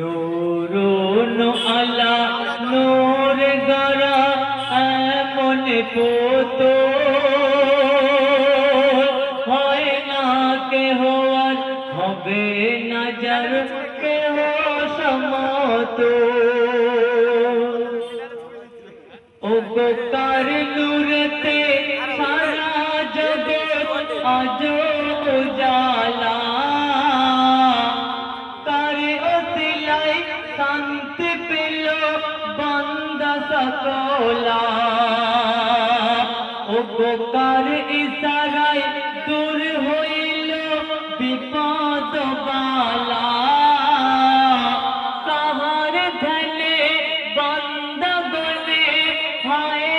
নূরুন আলা নূর গরা এমন পুতুল হয় না কেহ আর হবে না যার কেহ সমতুল। ও গো কার নূরেতে সারা জগৎ আজ উজালা, কার ওসিলায় শান্তি পেল বান্দা সকলা। ও গো কার ইশারায় দূর হইল বিপদ বালা, কাহার ধ্যানে বান্দা গনে হায়